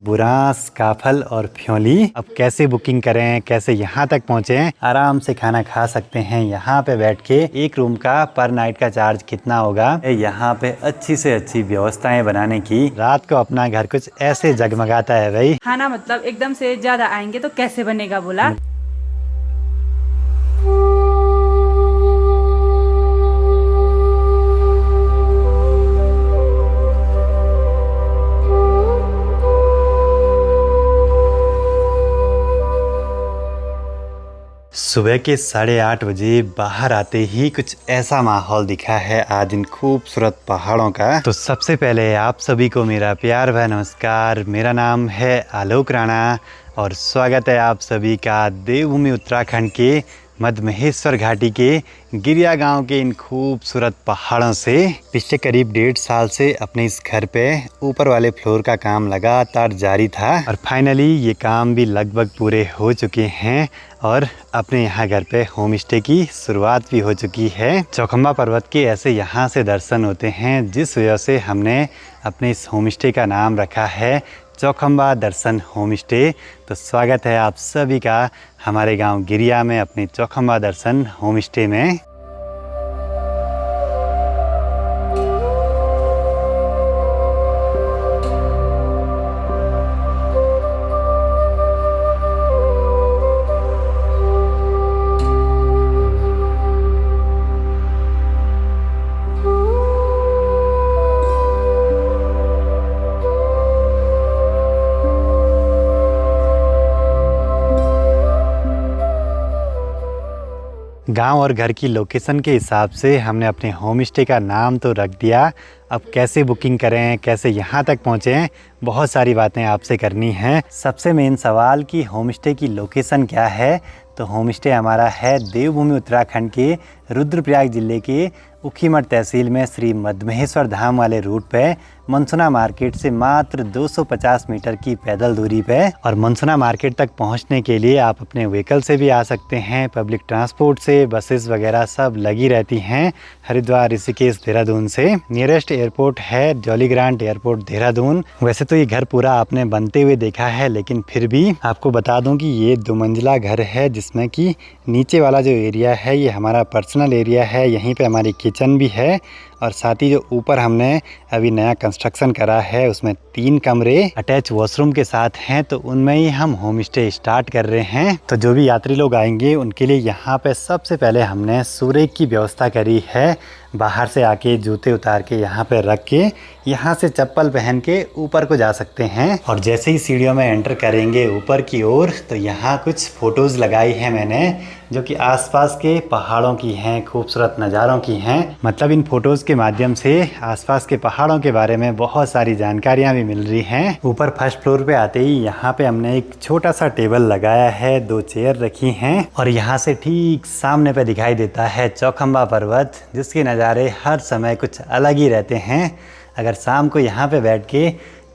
बुरांस, काफल और फ्योली। अब कैसे बुकिंग करें, कैसे यहाँ तक पहुँचे, आराम से खाना खा सकते हैं यहाँ पे बैठ के। एक रूम का पर नाइट का चार्ज कितना होगा, यहाँ पे अच्छी से अच्छी व्यवस्थाएं बनाने की। रात को अपना घर कुछ ऐसे जगमगाता है भाई। खाना मतलब एकदम से ज्यादा आएंगे तो कैसे बनेगा बोला। सुबह के 8:30 बजे बाहर आते ही कुछ ऐसा माहौल दिखा है आज इन खूबसूरत पहाड़ों का। तो सबसे पहले आप सभी को मेरा प्यार भरा नमस्कार। मेरा नाम है आलोक राणा और स्वागत है आप सभी का देवभूमि उत्तराखंड के मध्य महेश्वर घाटी के गिरिया गांव के इन खूबसूरत पहाड़ों से। पिछले करीब 1.5 साल से अपने इस घर पे ऊपर वाले फ्लोर का काम लगातार जारी था और फाइनली ये काम भी लगभग पूरे हो चुके हैं और अपने यहाँ घर पे होम स्टे की शुरुआत भी हो चुकी है। चौखंबा पर्वत के ऐसे यहाँ से दर्शन होते हैं, जिस वजह से हमने अपने इस होम स्टे का नाम रखा है चौखंबा दर्शन होम स्टे। तो स्वागत है आप सभी का हमारे गांव गिरिया में अपने चौखंबा दर्शन होम स्टे में। गांव और घर की लोकेशन के हिसाब से हमने अपने होम स्टे का नाम तो रख दिया। अब कैसे बुकिंग करें, कैसे यहाँ तक पहुँचें, बहुत सारी बातें आपसे करनी हैं। सबसे मेन सवाल कि होम स्टे की लोकेशन क्या है। तो होम स्टे हमारा है देवभूमि उत्तराखंड के रुद्रप्रयाग जिले के उखीमठ तहसील में श्री मद्महेश्वर धाम वाले रूट पे मनसुना मार्केट से मात्र 250 मीटर की पैदल दूरी पे। और मनसुना मार्केट तक पहुंचने के लिए आप अपने व्हीकल से भी आ सकते हैं, पब्लिक ट्रांसपोर्ट से, बसेस वगैरह सब लगी रहती हैं हरिद्वार, ऋषिकेश, देहरादून से। नियरेस्ट एयरपोर्ट है जॉली ग्रांट एयरपोर्ट देहरादून। वैसे तो ये घर पूरा आपने बनते हुए देखा है, लेकिन फिर भी आपको बता दूं कि ये 2 मंजिला घर है, जिसमें कि नीचे वाला जो एरिया है ये हमारा पर्सनल एरिया है। यहीं पे हमारी किचन भी है और साथ ही जो ऊपर हमने अभी नया कंस्ट्रक्शन करा है उसमें 3 कमरे अटैच वॉशरूम के साथ हैं। तो उनमें ही हम होम स्टे स्टार्ट कर रहे हैं। तो जो भी यात्री लोग आएंगे उनके लिए यहाँ पे सबसे पहले हमने सूर्य की व्यवस्था करी है। बाहर से आके जूते उतार के यहाँ पे रख के यहाँ से चप्पल पहन के ऊपर को जा सकते हैं। और जैसे ही सीढ़ियों में एंटर करेंगे ऊपर की ओर, तो यहाँ कुछ फ़ोटोज़ लगाई हैं मैंने, जो कि आसपास के पहाड़ों की हैं, खूबसूरत नज़ारों की हैं। मतलब इन फ़ोटोज़ के माध्यम से आसपास के पहाड़ों के बारे में बहुत सारी जानकारियाँ भी मिल रही हैं। ऊपर फर्स्ट फ्लोर पे आते ही यहाँ पे हमने एक छोटा सा टेबल लगाया है, 2 चेयर रखी हैं और यहाँ से ठीक सामने पे दिखाई देता है चौखंबा पर्वत, जिसके नज़ारे हर समय कुछ अलग ही रहते हैं। अगर शाम को यहाँ पे बैठ के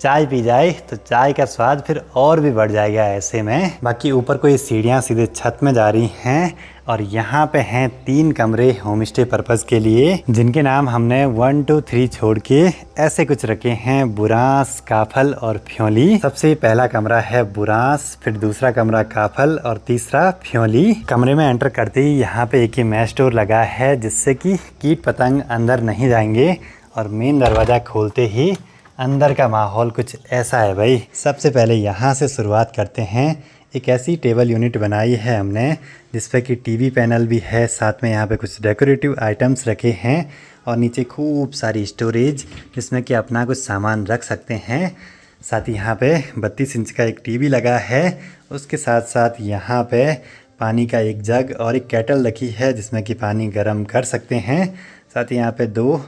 चाय पी जाए तो चाय का स्वाद फिर और भी बढ़ जाएगा ऐसे में। बाकी ऊपर को ये सीढ़ियाँ सीधे छत में जा रही हैं और यहाँ पे हैं 3 कमरे होम स्टे पर्पज़ के लिए, जिनके नाम हमने 1, 2, 3 छोड़ के ऐसे कुछ रखे हैं, बुरांस, काफल और फ्योली। सबसे पहला कमरा है बुरांस, फिर दूसरा कमरा काफल और तीसरा फ्योली। कमरे में एंटर करते ही यहाँ पे एक मैश डोर लगा है, जिससे कि कीट पतंग अंदर नहीं जाएंगे। और मेन दरवाज़ा खोलते ही अंदर का माहौल कुछ ऐसा है भाई। सबसे पहले यहाँ से शुरुआत करते हैं। एक ऐसी टेबल यूनिट बनाई है हमने जिसपे कि टीवी पैनल भी है, साथ में यहाँ पे कुछ डेकोरेटिव आइटम्स रखे हैं और नीचे खूब सारी स्टोरेज जिसमें कि अपना कुछ सामान रख सकते हैं। साथ ही यहाँ पे 32 इंच का एक टीवी लगा है। उसके साथ साथ यहाँ पे पानी का एक जग और एक केटल रखी है जिसमें कि पानी गर्म कर सकते हैं। साथ ही यहाँ पे 2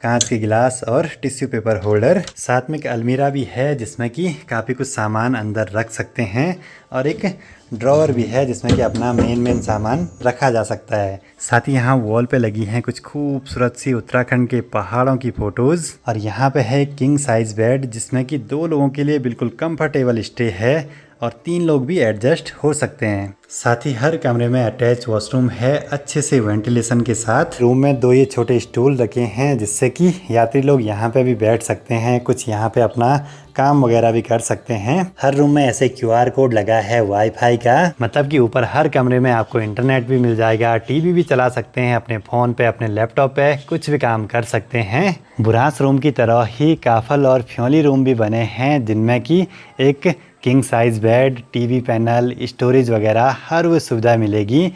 कांच के गिलास और टिश्यू पेपर होल्डर। साथ में एक अलमीरा भी है जिसमें कि काफ़ी कुछ सामान अंदर रख सकते हैं और एक ड्रॉअर भी है जिसमें कि अपना मेन सामान रखा जा सकता है। साथ ही यहाँ वॉल पे लगी हैं कुछ खूबसूरत सी उत्तराखंड के पहाड़ों की फ़ोटोज़। और यहाँ पे है किंग साइज़ बेड जिसमें कि 2 लोगों के लिए बिल्कुल कंफर्टेबल स्टे है और 3 लोग भी एडजस्ट हो सकते हैं। साथ ही हर कमरे में अटैच वॉशरूम है अच्छे से वेंटिलेशन के साथ। रूम में 2 ये छोटे स्टूल रखे हैं जिससे कि यात्री लोग यहाँ पे भी बैठ सकते हैं, कुछ यहाँ पे अपना काम वगैरह भी कर सकते हैं। हर रूम में ऐसे QR कोड लगा है वाईफाई का, मतलब कि ऊपर हर कमरे में आपको इंटरनेट भी मिल जाएगा, टीवी भी चला सकते हैं, अपने फ़ोन पे अपने लैपटॉप पे कुछ भी काम कर सकते हैं। बुरांस रूम की तरह ही काफल और फ्योली रूम भी बने हैं जिनमें कि एक king size bed, TV panel, storage वगैरह हर वो सुविधा मिलेगी।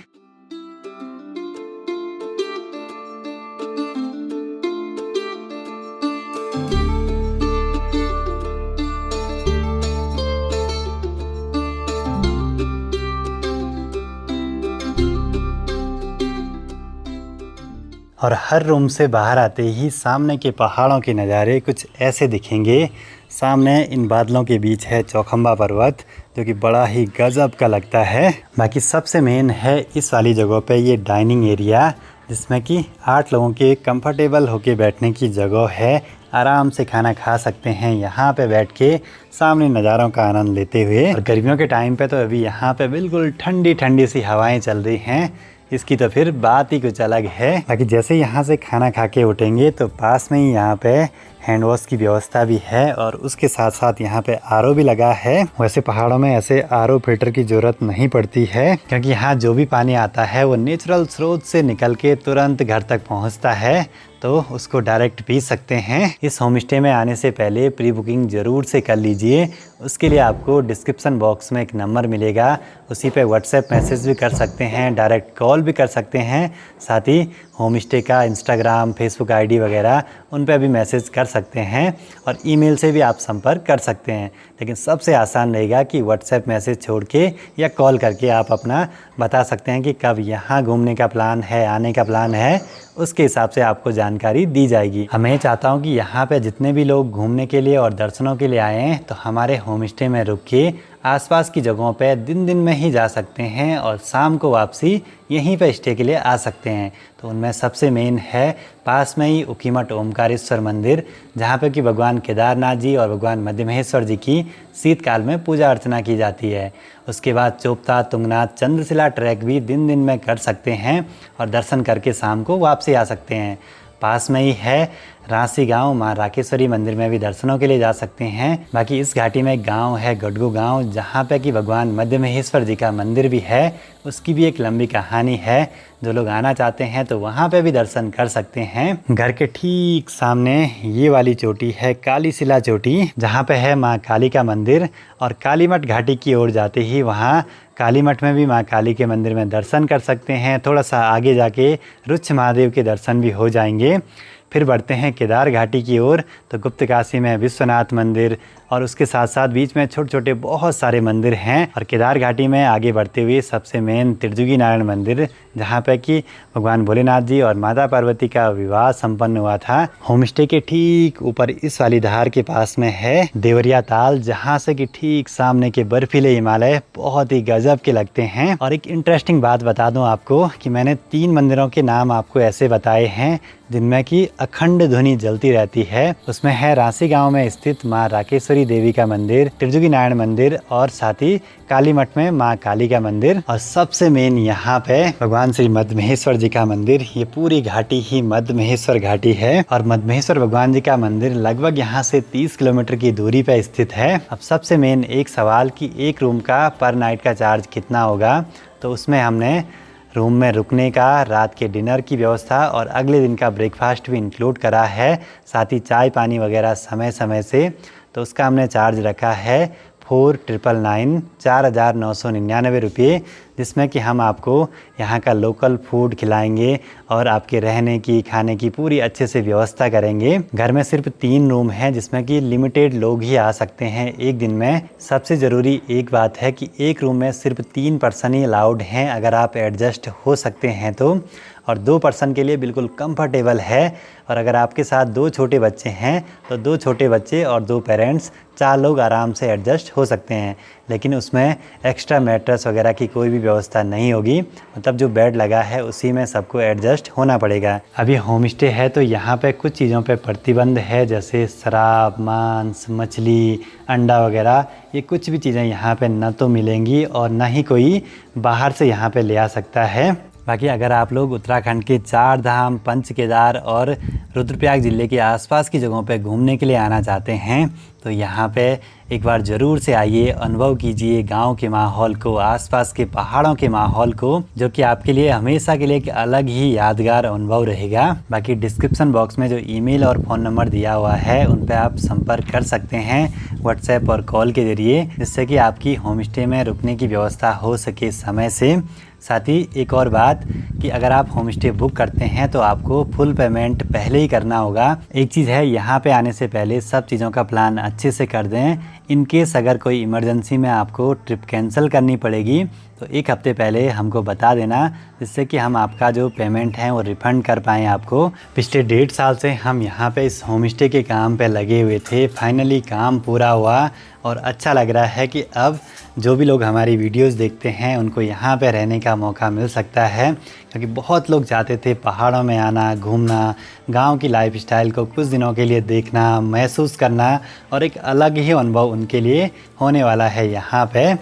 और हर रूम से बाहर आते ही सामने के पहाड़ों के नज़ारे कुछ ऐसे दिखेंगे। सामने इन बादलों के बीच है चौखंबा पर्वत जो कि बड़ा ही गजब का लगता है। बाकी सबसे मेन है इस वाली जगह पे ये डाइनिंग एरिया जिसमें कि 8 लोगों के कंफर्टेबल होके बैठने की जगह है। आराम से खाना खा सकते हैं यहाँ पे बैठ के सामने नज़ारों का आनंद लेते हुए। और गर्मियों के टाइम पे तो अभी यहाँ पे बिल्कुल ठंडी ठंडी सी हवाएं चल रही हैं, इसकी तो फिर बात ही कुछ अलग है। बाकी जैसे यहाँ से खाना खा के उठेंगे तो पास में ही यहाँ पे हैंड वॉश की व्यवस्था भी है और उसके साथ साथ यहाँ पे RO भी लगा है। वैसे पहाड़ों में ऐसे RO फिल्टर की ज़रूरत नहीं पड़ती है क्योंकि यहाँ जो भी पानी आता है वो नेचुरल स्रोत से निकल के तुरंत घर तक पहुँचता है, तो उसको डायरेक्ट पी सकते हैं। इस होम स्टे में आने से पहले प्री बुकिंग ज़रूर से कर लीजिए। उसके लिए आपको डिस्क्रिप्शन बॉक्स में एक नंबर मिलेगा, उसी पे व्हाट्सएप मैसेज भी कर सकते हैं, डायरेक्ट कॉल भी कर सकते हैं। साथ ही होम स्टे का इंस्टाग्राम, फेसबुक ID वगैरह उन पे भी मैसेज कर सकते हैं और ईमेल से भी आप संपर्क कर सकते हैं। लेकिन सबसे आसान रहेगा कि व्हाट्सएप मैसेज छोड़ के या कॉल करके आप अपना बता सकते हैं कि कब यहाँ घूमने का प्लान है, आने का प्लान है, उसके हिसाब से आपको जानकारी दी जाएगी। मैं चाहता हूँ कि यहाँ पे जितने भी लोग घूमने के लिए और दर्शनों के लिए आए हैं तो हमारे होम स्टे में रुक के आसपास की जगहों पे दिन में ही जा सकते हैं और शाम को वापसी यहीं पे स्टे के लिए आ सकते हैं। तो उनमें सबसे मेन है पास में ही उकीमठ ओमकारेश्वर मंदिर, जहाँ पे कि भगवान केदारनाथ जी और भगवान मध्यमहेश्वर जी की शीतकाल में पूजा अर्चना की जाती है। उसके बाद चोपता, तुंगनाथ, चंद्रशिला ट्रैक भी दिन में कर सकते हैं और दर्शन करके शाम को वापसी आ सकते हैं। पास में ही है रांसी गांव, माँ राकेश्वरी मंदिर में भी दर्शनों के लिए जा सकते हैं। बाकी इस घाटी में एक गांव है गडगू गांव, जहां पे कि भगवान मध्यमहेश्वर जी का मंदिर भी है। उसकी भी एक लंबी कहानी है, जो लोग आना चाहते हैं तो वहां पे भी दर्शन कर सकते हैं। घर के ठीक सामने ये वाली चोटी है काली शिला चोटी, जहाँ पे है माँ काली का मंदिर। और कालीमठ घाटी की ओर जाते ही वहाँ कालीमठ में भी माँ काली के मंदिर में दर्शन कर सकते हैं। थोड़ा सा आगे जाके रुच्छ महादेव के दर्शन भी हो जाएंगे। फिर बढ़ते हैं केदार घाटी की ओर, तो गुप्त काशी में विश्वनाथ मंदिर और उसके साथ साथ बीच में छोटे छोटे बहुत सारे मंदिर हैं। और केदार घाटी में आगे बढ़ते हुए सबसे मेन त्रिजुगी नारायण मंदिर, जहाँ पे कि भगवान भोलेनाथ जी और माता पार्वती का विवाह संपन्न हुआ था। होम स्टे के ठीक ऊपर इस वाली धार के पास में है देवरिया ताल, जहाँ से कि ठीक सामने के बर्फीले हिमालय बहुत ही गजब के लगते हैं। और एक इंटरेस्टिंग बात बता दूं आपको कि मैंने 3 मंदिरों के नाम आपको ऐसे बताए हैं जिनमें कि अखंड ध्वनि जलती रहती है। उसमें है रांसी गांव में स्थित माँ राकेश्वरी देवी का मंदिर, त्रिजुगी नारायण मंदिर और साथ ही कालीमठ में माँ काली का मंदिर। और सबसे मेन यहाँ पे भगवान श्री मध्यमहेश्वर जी का मंदिर। ये पूरी घाटी ही मध्यमहेश्वर घाटी है और मध्यमहेश्वर भगवान जी का मंदिर लगभग यहाँ से 30 किलोमीटर की दूरी पे स्थित है। अब सबसे मेन एक सवाल कि एक रूम का पर नाइट का चार्ज कितना होगा, तो उसमें हमने रूम में रुकने का, रात के डिनर की व्यवस्था और अगले दिन का ब्रेकफास्ट भी इंक्लूड करा है, साथ ही चाय पानी वगैरह समय समय से। तो उसका हमने चार्ज रखा है 4999 4,999 रुपये, जिसमें कि हम आपको यहाँ का लोकल फूड खिलाएंगे और आपके रहने की, खाने की पूरी अच्छे से व्यवस्था करेंगे। घर में सिर्फ 3 रूम हैं जिसमें कि लिमिटेड लोग ही आ सकते हैं एक दिन में। सबसे ज़रूरी एक बात है कि एक रूम में सिर्फ 3 पर्सन ही अलाउड हैं, अगर आप एडजस्ट हो सकते हैं तो। और 2 पर्सन के लिए बिल्कुल कंफर्टेबल है। और अगर आपके साथ 2 छोटे बच्चे हैं तो 2 छोटे बच्चे और 2 पेरेंट्स 4 लोग आराम से एडजस्ट हो सकते हैं। लेकिन उसमें एक्स्ट्रा मैट्रेस वगैरह की कोई भी व्यवस्था नहीं होगी, मतलब जो बेड लगा है उसी में सबको एडजस्ट होना पड़ेगा। अभी होम स्टे है तो यहाँ पे कुछ चीज़ों पे प्रतिबंध है, जैसे शराब, मांस, मछली, अंडा वगैरह, ये कुछ भी चीज़ें यहाँ पे ना तो मिलेंगी और ना ही कोई बाहर से यहाँ पे ले आ सकता है। बाकी अगर आप लोग उत्तराखंड के 4 धाम, पंच केदार और रुद्रप्रयाग ज़िले के आसपास की जगहों पे घूमने के लिए आना चाहते हैं तो यहाँ पे एक बार ज़रूर से आइए, अनुभव कीजिए गांव के माहौल को, आसपास के पहाड़ों के माहौल को, जो कि आपके लिए हमेशा के लिए एक अलग ही यादगार अनुभव रहेगा। बाकी डिस्क्रिप्शन बॉक्स में जो ईमेल और फ़ोन नंबर दिया हुआ है उन पर आप संपर्क कर सकते हैं व्हाट्सएप और कॉल के ज़रिए, जिससे कि आपकी होम स्टे में रुकने की व्यवस्था हो सके समय से। साथ ही एक और बात कि अगर आप होम स्टे बुक करते हैं तो आपको फुल पेमेंट पहले ही करना होगा। एक चीज़ है, यहाँ पे आने से पहले सब चीज़ों का प्लान अच्छे से कर दें। इन केस अगर कोई इमरजेंसी में आपको ट्रिप कैंसिल करनी पड़ेगी तो 1 हफ्ते पहले हमको बता देना, जिससे कि हम आपका जो पेमेंट है वो रिफ़ंड कर पाएँ आपको। पिछले 1.5 साल से हम यहाँ पे इस होम स्टे के काम पे लगे हुए थे, फाइनली काम पूरा हुआ और अच्छा लग रहा है कि अब जो भी लोग हमारी वीडियोस देखते हैं उनको यहाँ पे रहने का मौका मिल सकता है। क्योंकि बहुत लोग चाहते थे पहाड़ों में आना, घूमना, गांव की लाइफस्टाइल को कुछ दिनों के लिए देखना, महसूस करना, और एक अलग ही अनुभव उनके लिए होने वाला है यहाँ पे।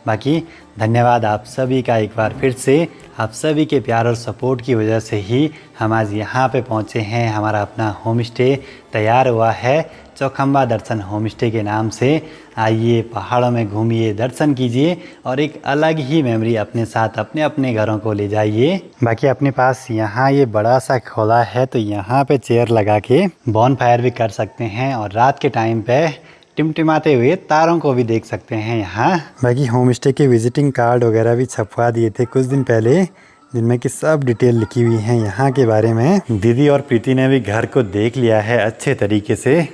बाकी धन्यवाद आप सभी का एक बार फिर से। आप सभी के प्यार और सपोर्ट की वजह से ही हम आज यहाँ पे पहुँचे हैं। हमारा अपना होम स्टे तैयार हुआ है चौखंबा दर्शन होम स्टे के नाम से। आइए, पहाड़ों में घूमिए, दर्शन कीजिए और एक अलग ही मेमोरी अपने साथ अपने अपने घरों को ले जाइए। बाकी अपने पास यहाँ ये बड़ा सा खोला है तो यहाँ पे चेयर लगा के बॉन फायर भी कर सकते हैं और रात के टाइम पे टिमटिमाते हुए तारों को भी देख सकते हैं यहाँ। बाकी होम स्टे के विजिटिंग कार्ड वगैरह भी छपवा दिए थे कुछ दिन पहले, जिनमें कि सब डिटेल लिखी हुई है यहाँ के बारे में। दीदी और प्रीति ने भी घर को देख लिया है अच्छे तरीके से।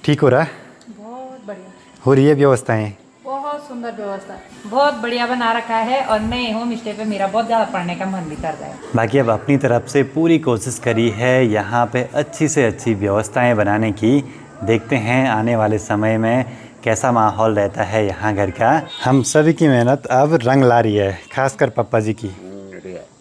ठीक हो रहा? बहुत बढ़िया हो रही है व्यवस्थाएं? बहुत सुंदर व्यवस्था, बहुत बढ़िया बना रखा है और नए होम स्टे पे मेरा बहुत ज़्यादा पढ़ने का मन भी कर रहा है। बाकी अब अपनी तरफ से पूरी कोशिश करी है यहाँ पे अच्छी से अच्छी व्यवस्थाएं बनाने की। देखते हैं आने वाले समय में कैसा माहौल रहता है यहाँ घर का। हम सभी की मेहनत अब रंग ला रही है, खासकर पापा जी की।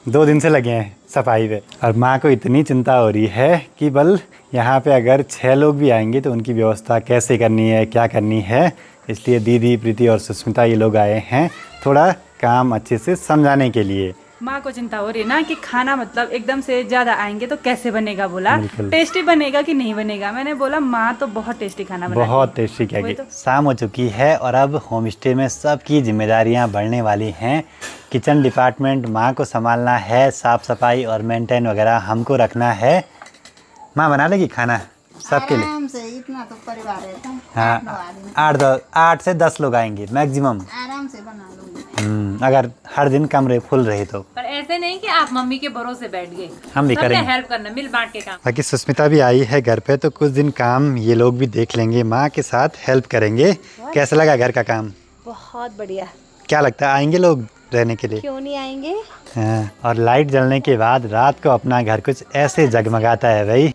2 दिन से लगे हैं सफाई पे और माँ को इतनी चिंता हो रही है कि बल यहाँ पे अगर 6 लोग भी आएंगे तो उनकी व्यवस्था कैसे करनी है, क्या करनी है। इसलिए दीदी, प्रीति और सुष्मिता ये लोग आए हैं थोड़ा काम अच्छे से समझाने के लिए। माँ को चिंता हो रही है ना कि खाना मतलब एकदम से ज़्यादा आएंगे तो कैसे बनेगा। बोला बिल्कुल। टेस्टी बनेगा कि नहीं बनेगा। मैंने बोला माँ तो बहुत टेस्टी खाना बनाती है। बहुत टेस्टी क्या वही तो। शाम हो चुकी है और अब होम स्टे में सबकी जिम्मेदारियां बढ़ने वाली हैं। किचन डिपार्टमेंट माँ को संभालना है, साफ़ सफाई और मेंटेन वगैरह हमको रखना है। माँ बना लेगी खाना सबके लिए? आराम से, इतना तो परिवार रहता है। हाँ, 8 से 10 लोग आएंगे मैक्सिमम। आराम से बना लूंगी। अगर हर दिन कमरे फुल रहे तो। पर ऐसे नहीं कि आप मम्मी के भरोसे बैठ गए, हम भी सबने करेंगे। हेल्प करना, मिल बांट के काम। बाकी सुष्मिता भी आई है घर पे तो कुछ दिन काम ये लोग भी देख लेंगे, माँ के साथ हेल्प करेंगे। कैसा लगा घर का काम? बहुत बढ़िया। क्या लगता है आएंगे लोग रहने के लिए? क्यों नहीं आएंगे? हाँ, और लाइट जलने के बाद रात को अपना घर कुछ ऐसे जगमगाता है भाई।